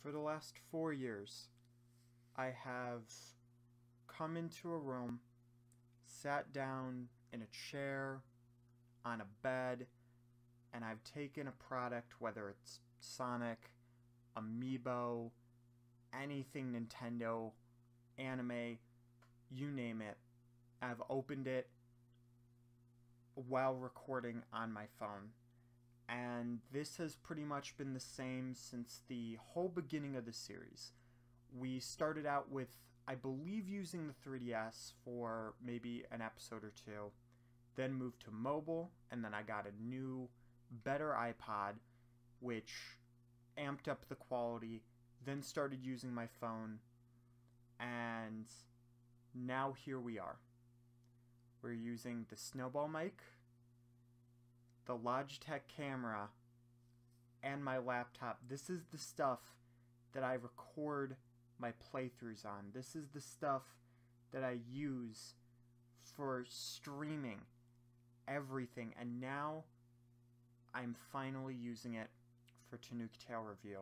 for the last 4 years, I have come into a room, sat down in a chair, on a bed, and I've taken a product, whether it's Sonic, Amiibo, anything Nintendo, anime, you name it. I've opened it while recording on my phone. And this has pretty much been the same since the whole beginning of the series. We started out with, I believe, using the 3DS for maybe an episode or two, then moved to mobile, and then I got a new, better iPod, which amped up the quality, then started using my phone, and now here we are. We're using the Snowball mic, the Logitech camera, and my laptop. This is the stuff that I record my playthroughs on. This is the stuff that I use for streaming everything. And now I'm finally using it for Tanooki Tale review.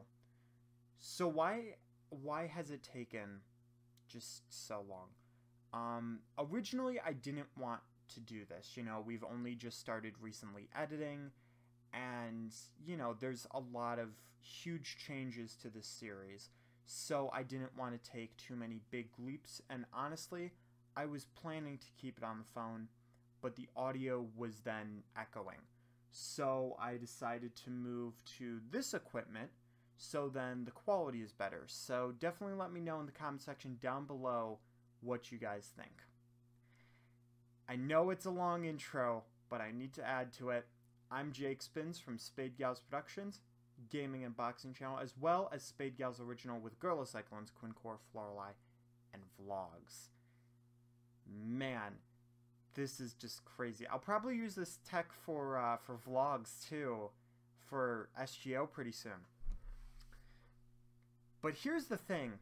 So why has it taken just so long? Originally I didn't want to do this. You know, we've only just started recently editing, and you know, there's a lot of huge changes to this series, so I didn't want to take too many big leaps. And honestly, I was planning to keep it on the phone, but the audio was then echoing, so I decided to move to this equipment, so then the quality is better. So definitely let me know in the comment section down below what you guys think. I know it's a long intro, but I need to add to it. I'm Jake Spins from Spade Gals Productions, gaming and boxing channel, as well as Spade Gals Original with Girl Cyclones, Quincore, Florali, and vlogs. Man, this is just crazy. I'll probably use this tech for vlogs too, for SGO pretty soon. But here's the thing.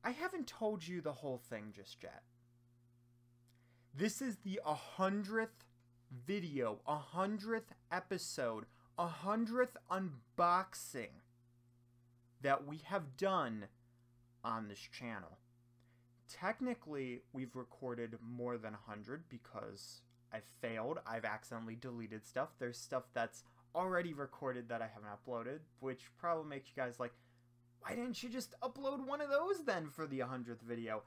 I haven't told you the whole thing just yet. This is the 100th video, 100th episode, 100th unboxing that we have done on this channel. Technically, we've recorded more than 100 because I failed. I've accidentally deleted stuff. There's stuff that's already recorded that I haven't uploaded, which probably makes you guys like, why didn't you just upload one of those then for the 100th video?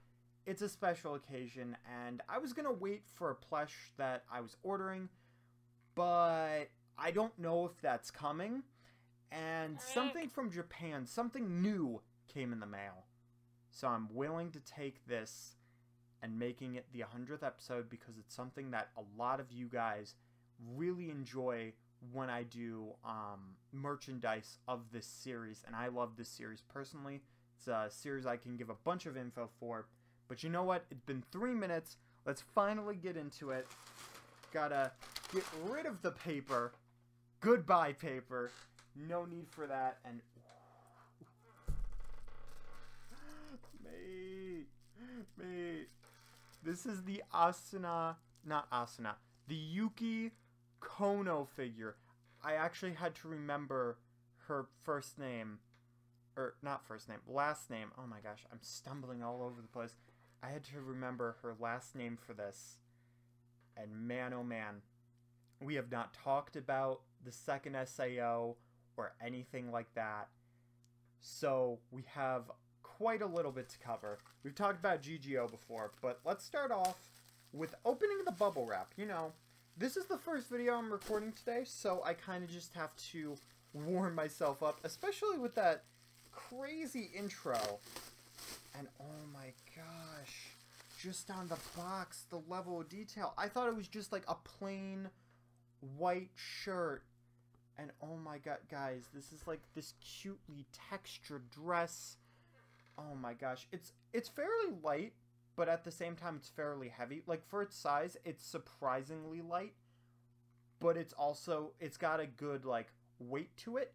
It's a special occasion, and I was going to wait for a plush that I was ordering, but I don't know if that's coming, and something from Japan, something new came in the mail. So I'm willing to take this and making it the 100th episode because it's something that a lot of you guys really enjoy when I do merchandise of this series, and I love this series personally. It's a series I can give a bunch of info for. But you know what? It's been 3 minutes. Let's finally get into it. Gotta get rid of the paper. Goodbye, paper. No need for that. And mate. This is the the Yuuki Conno figure. I actually had to remember her first name. Or, not first name, last name. Oh my gosh, I'm stumbling all over the place. I had to remember her last name for this. And man, oh man, we have not talked about the second SAO or anything like that. So we have quite a little bit to cover. We've talked about GGO before, but let's start off with opening the bubble wrap. You know, this is the first video I'm recording today, so I kind of just have to warm myself up, especially with that crazy intro. And oh my gosh, just on the box, the level of detail. I thought it was just like a plain white shirt. And oh my god, guys, this is like this cutely textured dress. Oh my gosh, it's fairly light, but at the same time it's fairly heavy. Like for its size, it's surprisingly light, but it's got a good like weight to it,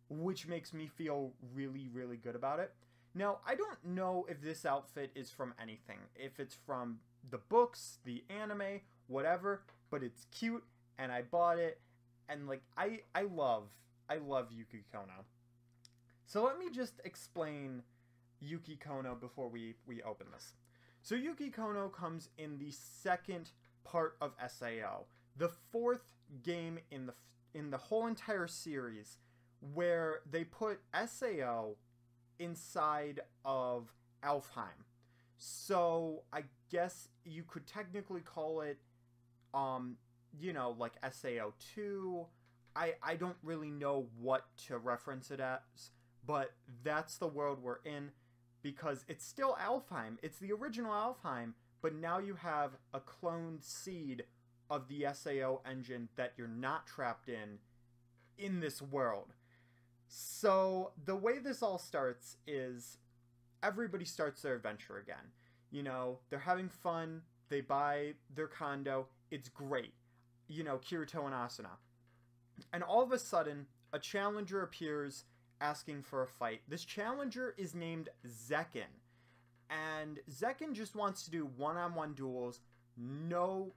which makes me feel really, really good about it. Now, I don't know if this outfit is from anything, if it's from the books, the anime, whatever, but it's cute, and I bought it, and like, I love Yuuki Conno. So let me just explain Yuuki Conno before we open this. So Yuuki Conno comes in the second part of SAO, the fourth game in the whole entire series, where they put SAO inside of Alfheim. So I guess you could technically call it, you know, like SAO 2. I don't really know what to reference it as, but that's the world we're in, because it's still Alfheim. It's the original Alfheim, but now you have a cloned seed of the SAO engine that you're not trapped in this world. So the way this all starts is everybody starts their adventure again. You know, they're having fun, they buy their condo, it's great. You know, Kirito and Asuna. And all of a sudden, a challenger appears asking for a fight. This challenger is named Zekken. And Zekken just wants to do one-on-one duels. No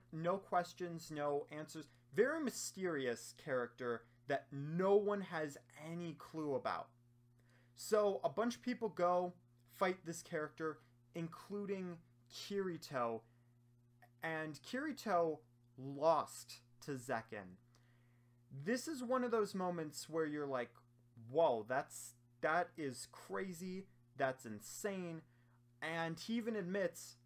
questions, no answers. Very mysterious character that no one has any clue about. So a bunch of people go fight this character, including Kirito. And Kirito lost to Zekken. This is one of those moments where you're like, whoa, that is crazy, that's insane. And he even admits,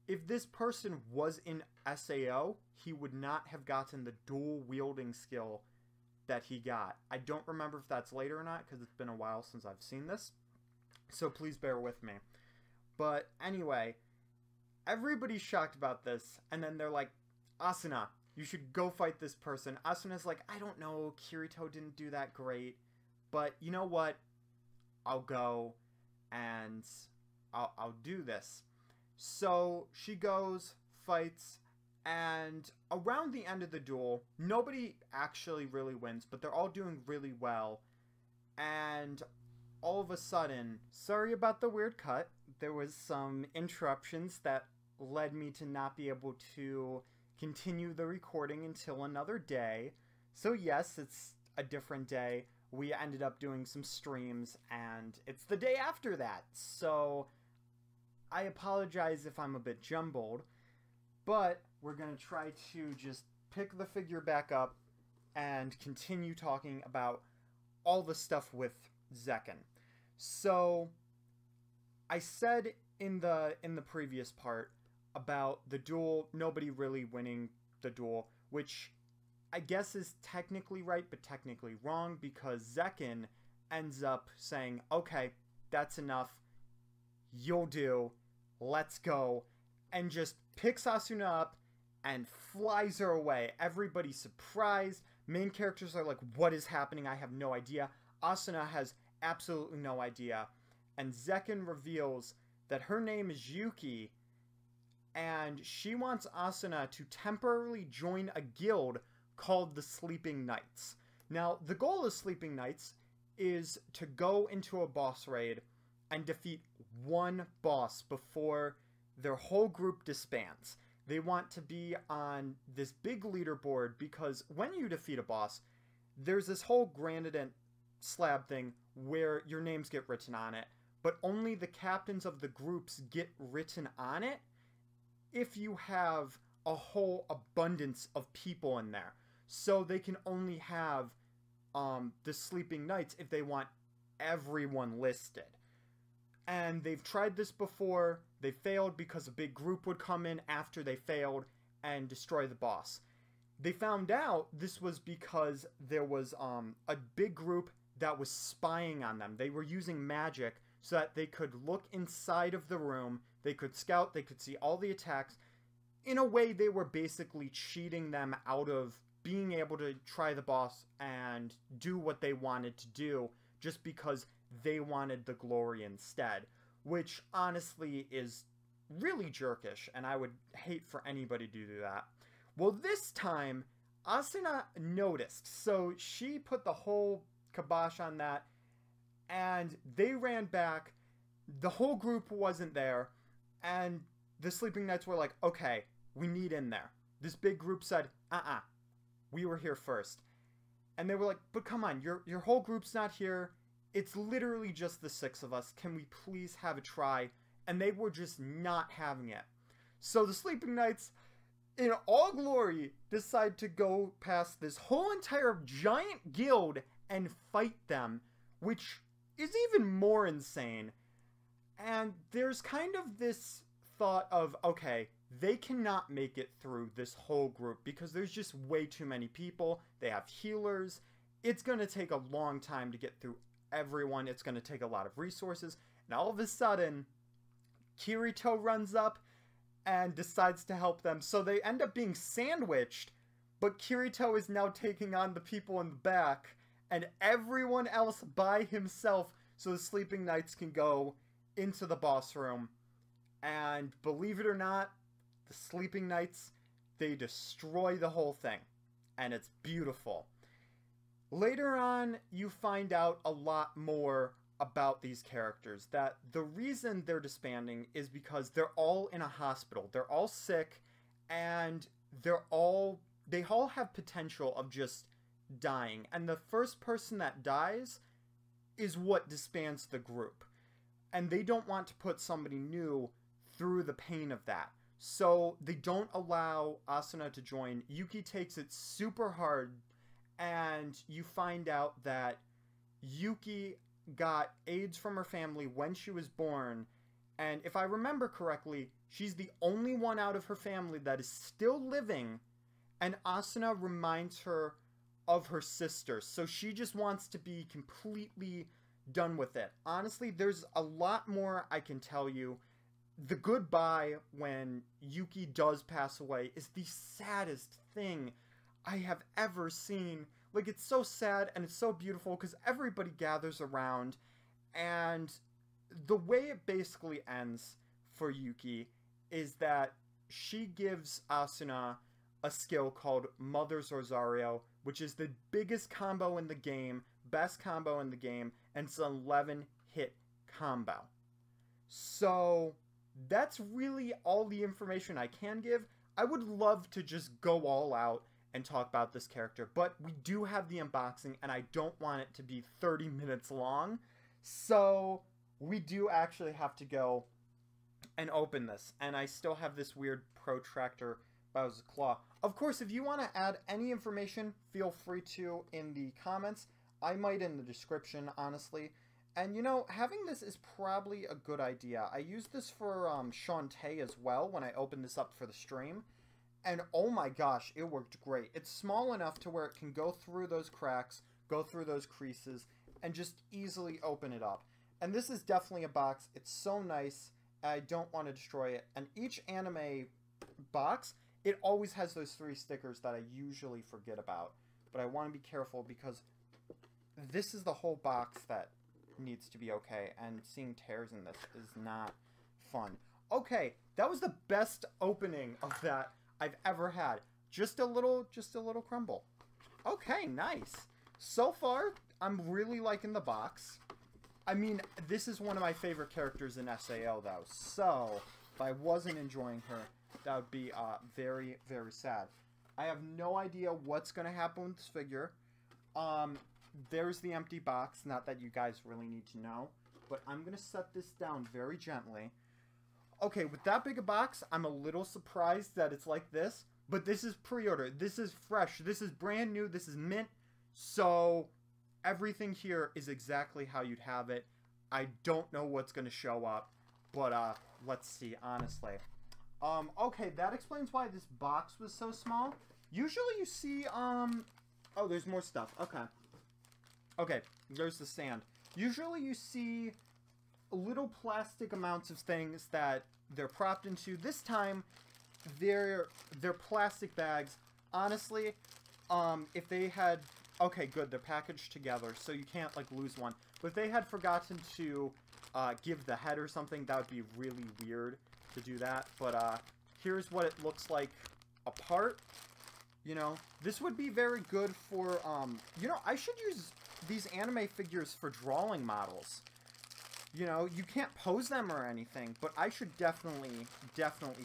if this person was in SAO, he would not have gotten the dual wielding skill that he got. I don't remember if that's later or not, because it's been a while since I've seen this, so please bear with me. But anyway, everybody's shocked about this, and then they're like, Asuna, you should go fight this person. Asuna's like, I don't know, Kirito didn't do that great, but you know what? I'll go, and I'll do this. So she goes, fights, and around the end of the duel, nobody actually really wins, but they're all doing really well. And all of a sudden, sorry about the weird cut, there was some interruptions that led me to not be able to continue the recording until another day. So yes, it's a different day. We ended up doing some streams, and it's the day after that. So I apologize if I'm a bit jumbled, but we're going to try to just pick the figure back up and continue talking about all the stuff with Zekken. So I said in the previous part about the duel, nobody really winning the duel, which I guess is technically right, but technically wrong, because Zekken ends up saying, okay, that's enough, you'll do, let's go, and just picks Asuna up and flies her away. Everybody's surprised. Main characters are like, what is happening? I have no idea. Asuna has absolutely no idea. And Zekken reveals that her name is Yuki, and she wants Asuna to temporarily join a guild called the Sleeping Knights. Now, the goal of Sleeping Knights is to go into a boss raid and defeat one boss before their whole group disbands. They want to be on this big leaderboard, because when you defeat a boss, there's this whole gradient slab thing where your names get written on it, but only the captains of the groups get written on it if you have a whole abundance of people in there. So they can only have the Sleeping Knights if they want everyone listed. And they've tried this before. They failed because a big group would come in after they failed and destroy the boss. They found out this was because there was a big group that was spying on them. They were using magic so that they could look inside of the room, they could scout, they could see all the attacks. In a way, they were basically cheating them out of being able to try the boss and do what they wanted to do, just because they wanted the glory instead, which honestly is really jerkish, and I would hate for anybody to do that. Well, this time, Asuna noticed, so she put the whole kibosh on that, and they ran back. The whole group wasn't there, and the Sleeping Knights were like, okay, we need in there. This big group said, we were here first. And they were like, but come on, your whole group's not here. It's literally just the 6 of us. Can we please have a try? And they were just not having it. So the Sleeping Knights, in all glory, decide to go past this whole entire giant guild and fight them, which is even more insane. And there's kind of this thought of, okay, they cannot make it through this whole group because there's just way too many people. They have healers. It's going to take a long time to get through everyone. It's going to take a lot of resources. And all of a sudden, Kirito runs up and decides to help them. So they end up being sandwiched, but Kirito is now taking on the people in the back and everyone else by himself, so the Sleeping Knights can go into the boss room. And believe it or not, the Sleeping Knights, they destroy the whole thing. And it's beautiful. Later on, you find out a lot more about these characters. That the reason they're disbanding is because they're all in a hospital. They're all sick, and they all have potential of just dying. And the first person that dies is what disbands the group. And they don't want to put somebody new through the pain of that. So they don't allow Asuna to join. Yuki takes it super hard, and you find out that Yuki got AIDS from her family when she was born, and if I remember correctly, she's the only one out of her family that is still living, and Asuna reminds her of her sister, so she just wants to be completely done with it. Honestly, there's a lot more I can tell you. The goodbye when Yuki does pass away is the saddest thing I have ever seen. Like, it's so sad and it's so beautiful because everybody gathers around, and the way it basically ends for Yuki is that she gives Asuna a skill called Mother's Rosario, which is the biggest combo in the game, best combo in the game, and it's an 11-hit combo. So that's really all the information I can give. I would love to just go all out and talk about this character, but we do have the unboxing, and I don't want it to be 30 minutes long, so we do actually have to go and open this, and I still have this weird protractor Bowser's Claw. Of course, if you want to add any information, feel free to in the comments. I might in the description, honestly. And, you know, having this is probably a good idea. I used this for Shantae as well when I opened this up for the stream. And, oh my gosh, it worked great. It's small enough to where it can go through those cracks, go through those creases, and just easily open it up. And this is definitely a box. It's so nice. I don't want to destroy it. And each anime box, it always has those 3 stickers that I usually forget about. But I want to be careful because this is the whole box that needs to be okay, and seeing tears in this is not fun. Okay, that was the best opening of that I've ever had. Just a little crumble. Okay, nice. So far, I'm really liking the box. I mean, this is one of my favorite characters in SAO, though. So, if I wasn't enjoying her, that would be very, very sad. I have no idea what's going to happen with this figure. There's the empty box. Not that you guys really need to know. But I'm going to set this down very gently. Okay, with that big a box, I'm a little surprised that it's like this. But this is pre-order. This is fresh. This is brand new. This is mint. So, everything here is exactly how you'd have it. I don't know what's going to show up. But, let's see, honestly. Okay, that explains why this box was so small. Usually you see, oh, there's more stuff. Okay. Okay, there's the stand. Usually you see little plastic amounts of things that they're propped into. This time, they're plastic bags. Honestly, if they had... Okay, good, they're packaged together, so you can't, like, lose one. But if they had forgotten to give the head or something, that would be really weird to do that. But here's what it looks like apart. You know, this would be very good for, you know, I should use these anime figures for drawing models. You know, you can't pose them or anything, but I should definitely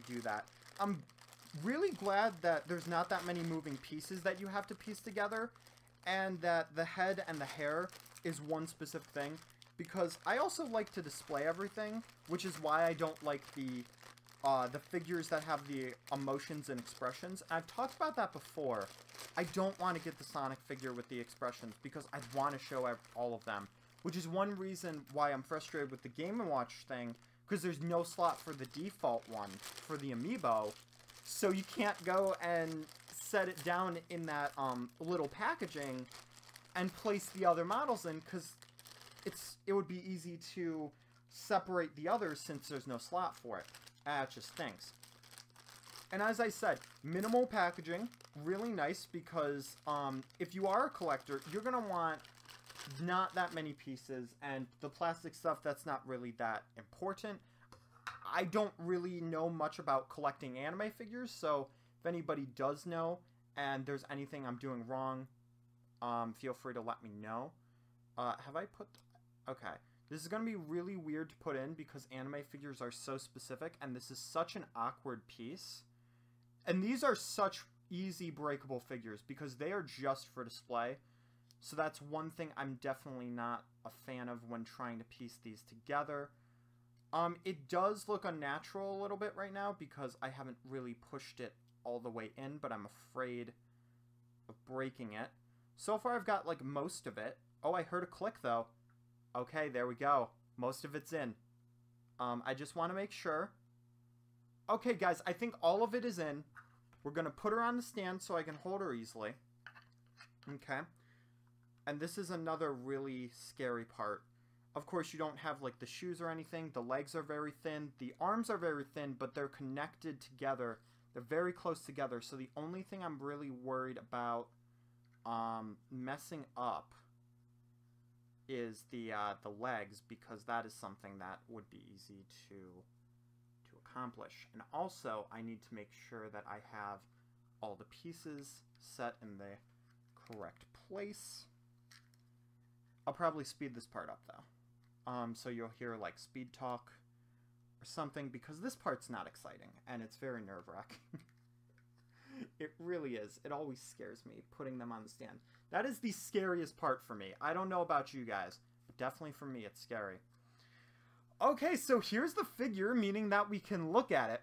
do that. I'm really glad that there's not that many moving pieces that you have to piece together, and that the head and the hair is one specific thing, because I also like to display everything, which is why I don't like the figures that have the emotions and expressions. I've talked about that before. I don't want to get the Sonic figure with the expressions because I want to show all of them, which is one reason why I'm frustrated with the Game & Watch thing, because there's no slot for the default one for the amiibo, so you can't go and set it down in that little packaging and place the other models in, because it would be easy to separate the others since there's no slot for it. It just stinks. And as I said, minimal packaging, really nice, because if you are a collector, you're going to want not that many pieces, and the plastic stuff, that's not really that important. I don't really know much about collecting anime figures, so if anybody does know and there's anything I'm doing wrong, feel free to let me know. Have I put... Okay. This is going to be really weird to put in because anime figures are so specific, and this is such an awkward piece. And these are such easy breakable figures because they are just for display. So that's one thing I'm definitely not a fan of when trying to piece these together. It does look unnatural a little bit right now because I haven't really pushed it all the way in, but I'm afraid of breaking it. So far I've got like most of it. Oh, I heard a click though. Okay, there we go. Most of it's in. I just want to make sure. Okay, guys, I think all of it is in. We're going to put her on the stand so I can hold her easily. Okay. And this is another really scary part. Of course, you don't have, like, the shoes or anything. The legs are very thin. The arms are very thin, but they're connected together. They're very close together. So the only thing I'm really worried about messing up is the legs, because that is something that would be easy to accomplish. And also, I need to make sure that I have all the pieces set in the correct place. I'll probably speed this part up, though. So you'll hear, like, speed talk or something, because this part's not exciting, and it's very nerve-wracking. It really is. It always scares me, putting them on the stand. That is the scariest part for me. I don't know about you guys, but definitely for me, it's scary. Okay, so here's the figure, meaning that we can look at it.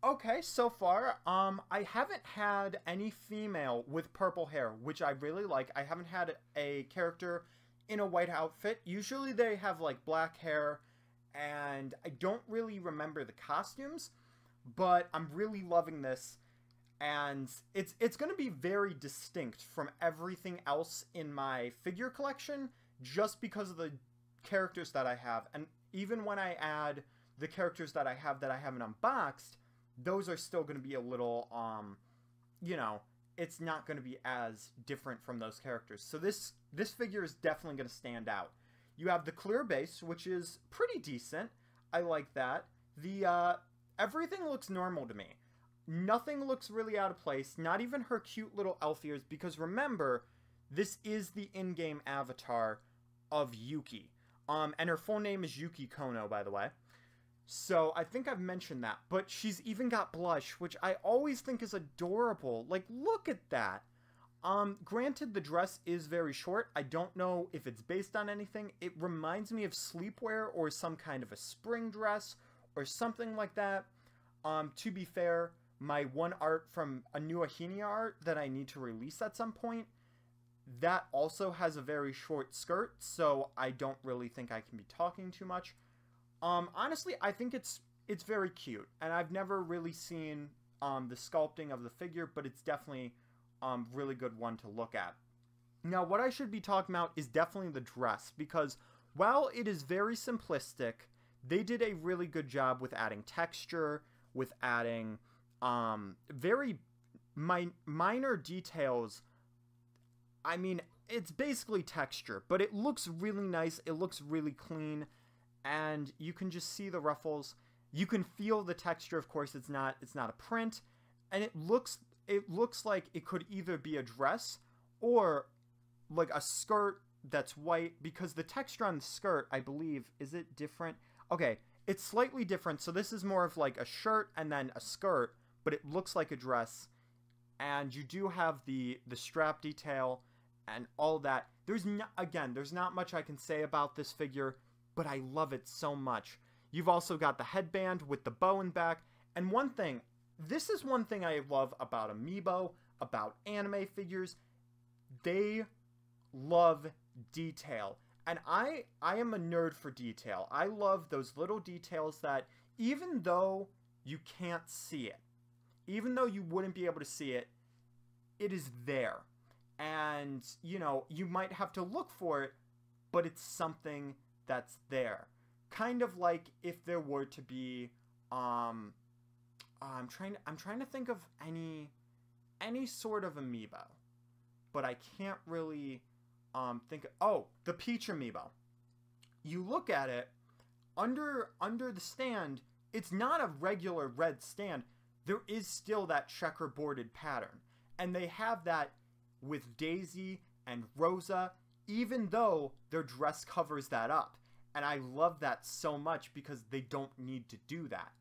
Okay, so far, I haven't had any female with purple hair, which I really like. I haven't had a character in a white outfit. Usually they have, like, black hair, and I don't really remember the costumes, but I'm really loving this. And it's going to be very distinct from everything else in my figure collection just because of the characters that I have. And even when I add the characters that I haven't unboxed, those are still going to be a little, you know, it's not going to be as different from those characters. So this figure is definitely going to stand out. You have the clear base, which is pretty decent. I like that. Everything looks normal to me. Nothing looks really out of place, not even her cute little elf ears, because remember, this is the in-game avatar of Yuuki. And her full name is Yuuki Conno, by the way. So I think I've mentioned that, but she's even got blush, which I always think is adorable. Like, look at that. Granted, the dress is very short. I don't know if it's based on anything. It reminds me of sleepwear or some kind of a spring dress or something like that. To be fair, my one art from a new Ahinia art that I need to release at some point, that also has a very short skirt, so I don't really think I can be talking too much. Honestly, I think it's very cute, and I've never really seen the sculpting of the figure, but it's definitely really good one to look at. Now, what I should be talking about is definitely the dress, because while it is very simplistic, they did a really good job with adding texture, with adding very minor details. I mean, it's basically texture, but it looks really nice, it looks really clean, and you can just see the ruffles. You can feel the texture, of course. It's not a print, and it looks like it could either be a dress or like a skirt that's white, because the texture on the skirt, I believe, is it different? Okay, it's slightly different. So this is more of like a shirt and then a skirt, but it looks like a dress, and you do have the strap detail and all that. There's not much I can say about this figure, but I love it so much. You've also got the headband with the bow and back. And this is one thing I love about Amiibo, about anime figures. They love detail. And I am a nerd for detail. I love those little details that even though you can't see it, even though you wouldn't be able to see it, it is there. And, you know, you might have to look for it, but it's something that's there. Kind of like if there were to be, I'm trying to think of any sort of amiibo, but I can't really think of, oh, the Peach amiibo. You look at it under the stand, it's not a regular red stand. There is still that checkerboarded pattern, and they have that with Daisy and Rosa, even though their dress covers that up. And I love that so much because they don't need to do that.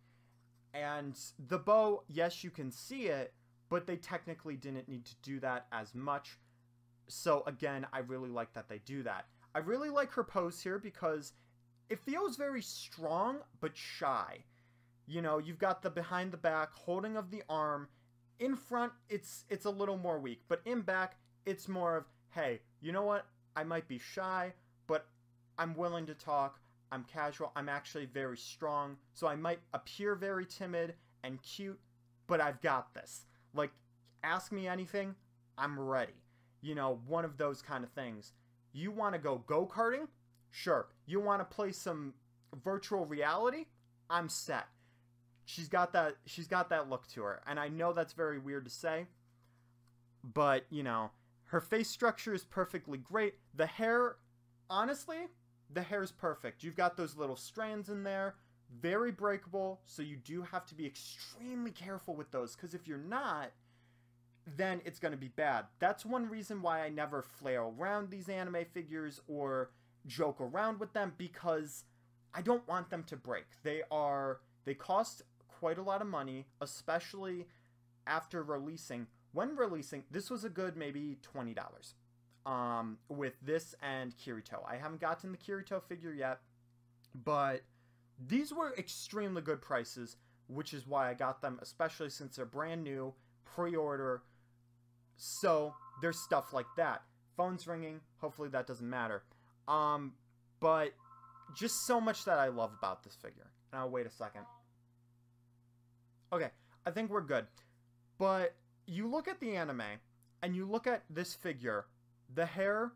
And the bow, yes, you can see it, but they technically didn't need to do that as much. So again, I really like that they do that. I really like her pose here because it feels very strong but shy. You know, you've got the behind the back holding of the arm. In front, it's a little more weak, but in back, it's more of, hey, you know what? I might be shy, but I'm willing to talk. I'm casual. I'm actually very strong. So I might appear very timid and cute, but I've got this. Like, ask me anything, I'm ready. You know, one of those kind of things. You want to go go-karting? Sure. You want to play some virtual reality? I'm set. She's got that look to her. And I know that's very weird to say, but, you know, her face structure is perfectly great. The hair, honestly, the hair is perfect. You've got those little strands in there, very breakable, so you do have to be extremely careful with those, because if you're not, then it's going to be bad. That's one reason why I never flail around these anime figures or joke around with them, because I don't want them to break. They cost quite a lot of money, especially after releasing. When releasing, this was a good maybe $20. With this and Kirito. I haven't gotten the Kirito figure yet, but these were extremely good prices, which is why I got them, especially since they're brand new, pre-order. So there's stuff like that. Phone's ringing. Hopefully that doesn't matter. But just so much that I love about this figure. And I'll wait a second. Okay, I think we're good. But you look at the anime, and you look at this figure, the hair,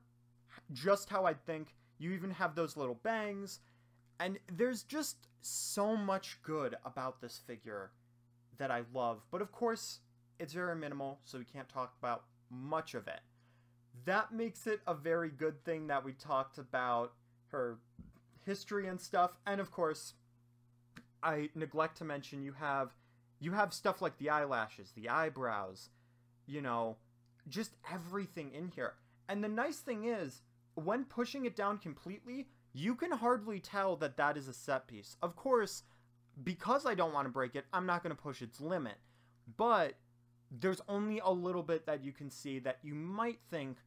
just how I think. You even have those little bangs. And there's just so much good about this figure that I love. But of course, it's very minimal, so we can't talk about much of it. That makes it a very good thing that we talked about her history and stuff. And of course, I neglect to mention you have stuff like the eyelashes, the eyebrows, you know, just everything in here. And the nice thing is, when pushing it down completely, you can hardly tell that that is a set piece. Of course, because I don't want to break it, I'm not going to push its limit. But there's only a little bit that you can see that you might think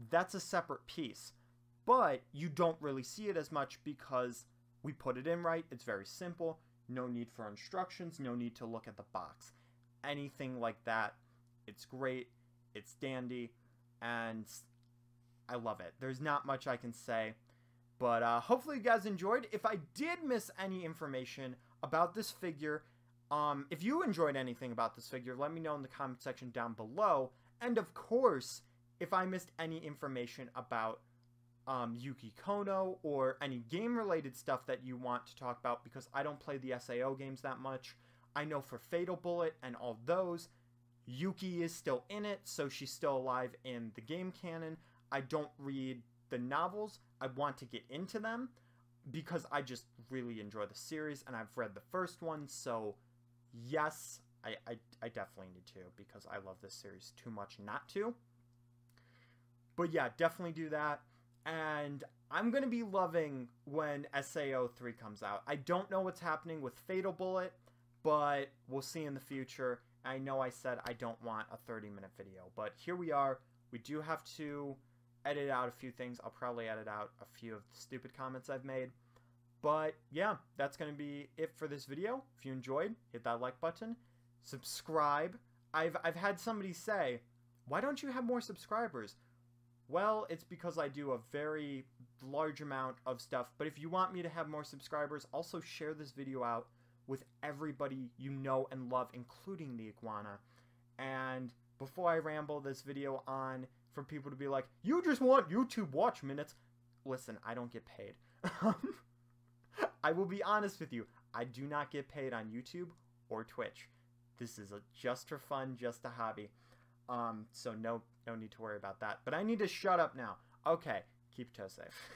that's a separate piece. But you don't really see it as much because we put it in right. It's very simple. No need for instructions. No need to look at the box. Anything like that. It's great. It's dandy. And I love it. There's not much I can say. But hopefully you guys enjoyed. If I did miss any information about this figure, if you enjoyed anything about this figure, let me know in the comment section down below. And of course, if I missed any information about Yuuki Conno or any game-related stuff that you want to talk about, because I don't play the SAO games that much. I know for Fatal Bullet and all those, Yuuki is still in it, so she's still alive in the game canon. I don't read the novels. I want to get into them because I just really enjoy the series, and I've read the first one, so yes, I definitely need to, because I love this series too much not to. But yeah, definitely do that. And I'm going to be loving when SAO 3 comes out. I don't know what's happening with Fatal Bullet, but we'll see in the future. I know I said I don't want a 30-minute video, but here we are. We do have to edit out a few things. I'll probably edit out a few of the stupid comments I've made. But yeah, that's going to be it for this video. If you enjoyed, hit that like button. Subscribe. I've had somebody say, why don't you have more subscribers? Well, it's because I do a very large amount of stuff. But if you want me to have more subscribers, also share this video out with everybody you know and love, including the iguana. And before I ramble this video on for people to be like, you just want YouTube watch minutes. Listen, I don't get paid. I will be honest with you. I do not get paid on YouTube or Twitch. This is just for fun, just a hobby. So no need to worry about that. But I need to shut up now. Okay, keep your toe safe.